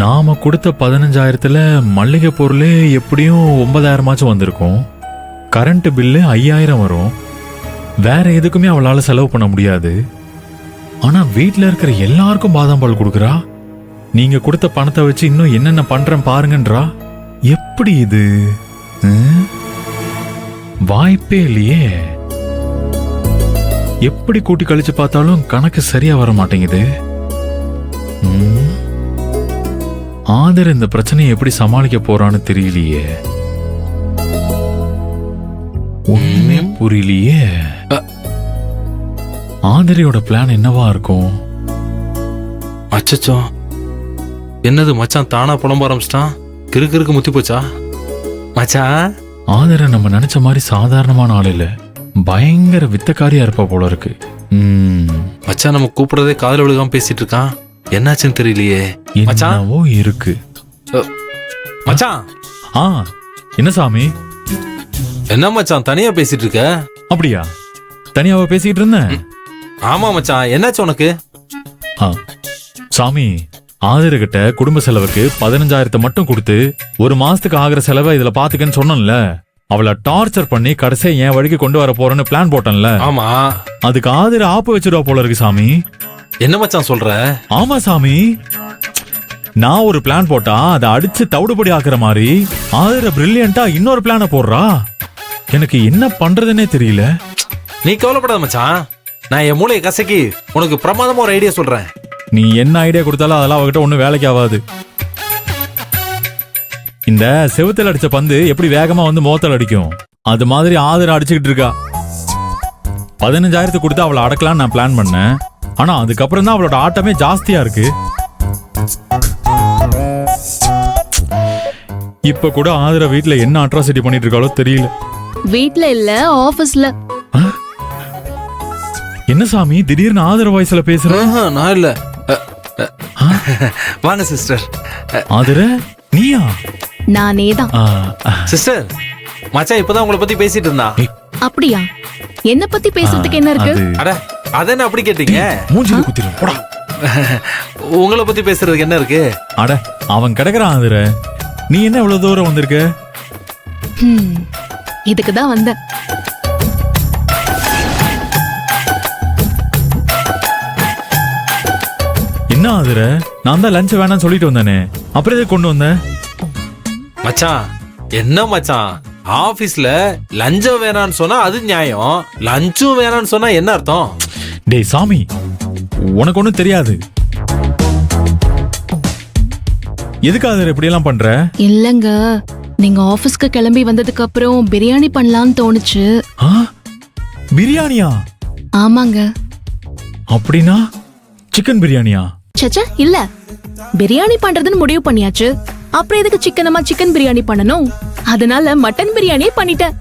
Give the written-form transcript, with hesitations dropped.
நாம கொடுத்த 15,000த்துல மல்லிகை பொருள் எப்படியும் 9,000 வந்திருக்கும். கரண்ட் பில்லு 5,000 வரும். வேற எதுக்குமே அவளால செலவு பண்ண முடியாது. ஆனா வீட்டுல இருக்கிற எல்லாருக்கும் பாதாம் பால் கொடுக்குறா. நீங்க கொடுத்த பணத்தை வச்சு இன்னும் என்னென்ன பண்றேன் பாருங்கன்றா. எப்படி இது? வாய்ப்பே இல்லையே. எப்படி கூட்டி கழிச்சு பார்த்தாலும் கணக்கு சரியா வர மாட்டேங்குது. ஆதர் இந்த பிரச்சனையை எப்படி சமாளிக்க போறான்னு தெரியலையே. ஒண்ணுமே புரியலையே. ஆதரியோட பிளான் என்னவா இருக்கும்? அச்சச்சோ, என்னது மச்சான் தானா புலம்ப ஆரம்பிச்சிட்டான்? கிறுக்கு முத்தி போச்சா மச்சான்? ஆதர நம்ம நினைச்ச மாதிரி சாதாரணமான ஆள் இல்ல, பயங்கர வித்தக்காரியா இருப்பா போல இருக்கு. மச்சான் நம்ம கூப்பிடுறதே காதல விழுகாம பேசிட்டு இருக்கான். என்னாச்சுன்னு தெரியலையே. என்னவோ இருக்கு மச்சான். என்ன சாமி? என்ன மச்சான் தனியா பேசிட்டு இருக்க? அப்படியா? தனியாவா பேசிட்டு இருந்தேன்? ஆமா மச்சான், என்னாச்சு உனக்கு? சாமி, ஆதரகிட்ட குடும்ப செலவுக்கு 15,000 மட்டும் கொடுத்து ஒரு மாசத்துக்கு ஆகிற செலவை இதுல பாத்துக்கன்னு சொன்னேன்ல. அவளை டார்ச்சர் பண்ணி கடைசியா என் வழிக்கு கொண்டு வர போறேன்னு பிளான் போட்டேன்ல. ஆமா, அதுக்கு ஆதர ஆப்பு வச்சிருவா போல இருக்கு சாமி. என்ன மச்சான் சொல்ற? ஆமா சாமி, நான் ஒரு பிளான் போட்டா அதை அடிச்சு தவிடுபடி ஆக்குற மாதிரி ஆதர பிரில்லியண்டா இன்னொரு பிளான போடுறா. எனக்கு என்ன பண்றதுன்னே தெரியல. நீ கவலைப்படாத மச்சான், நான் என் மூளையை கசக்கி உனக்கு பிரமாதமா ஒரு ஐடியா சொல்றேன். நீ என்ன ஐடியா கொடுத்தாலும் அதெல்லாம் அவகிட்ட ஒண்ணும் வேலைக்கு ஆகாது. இந்த செவுத்தல் அடிச்ச பந்து எப்படி வேகமா வந்து மோத்தல் அடிக்கும், அது மாதிரி ஆதர அடிச்சுக்கிட்டு இருக்கா. 15,000 கொடுத்து அவளை அடக்கலான்னு நான் பிளான் பண்ணேன். ஆனா அதுக்கப்புறம் தான் அவளோட ஆட்டமே ஜாஸ்தியா இருக்கு. இப்ப கூட ஆதர வீட்டுல என்ன அட்ராசிட்டி பண்ணிட்டு இருக்காளோ தெரியல. வீட்ல இல்ல, ஆபீஸ்ல. என்ன சாமி திடீர்னு ஆதர வாய்ஸ்ல பேசுற? நான் இல்ல. வாங்க சிஸ்டர். ஆதர நீயா? நானே தான். சிஸ்டர், மச்சான் இப்பதான் உங்களை பத்தி பேசிட்டு இருந்தா. அப்படியா? என்ன பத்தி பேசுறதுக்கு என்ன இருக்கு? அட அதென்ன அப்படி கேட்டீங்க? மூஞ்சில குத்திரும் போடா. உங்களை பத்தி பேசுறதுக்கு என்ன இருக்கு? அட அவன் கிடக்குறான் ஆதர. நீ என்ன இவ்வளவு தூரம் வந்திருக்க? இதுக்கு தான் வந்த. என்ன ஆதர, நான் தான் லஞ்ச் வேணாம்னு சொல்லிட்டு வந்தானே, அப்புறம் எதுக்கு கொண்டு வந்த? மச்சான் என்ன மச்சான், ஆபீஸ்ல லஞ்சம் வேணான்னு சொன்னா அது நியாயம், லஞ்சும் வேணான்னு சொன்னா என்ன அர்த்தம்? டேய் சாமி, உனக்கு ஒண்ணும் தெரியாது. எதுக்கு ஆதர இப்படி எல்லாம் பண்ற? இல்லங்க, நீங்க ஆபீஸ்க்கு கிளம்பி வந்ததுக்கு அப்புறம் பிரியாணி பண்ணலாம்னு தோணுச்சு. பிரியாணியா? ஆமாங்க. அப்படின்னா சிக்கன் பிரியாணியா? சச்சா இல்ல, பிரியாணி பண்றதுன்னு முடிவு பண்ணியாச்சு. அப்புறம் எதுக்கு சிக்கன் பிரியாணி பண்ணணும்? அதனால மட்டன் பிரியாணியே பண்ணிட்டேன்.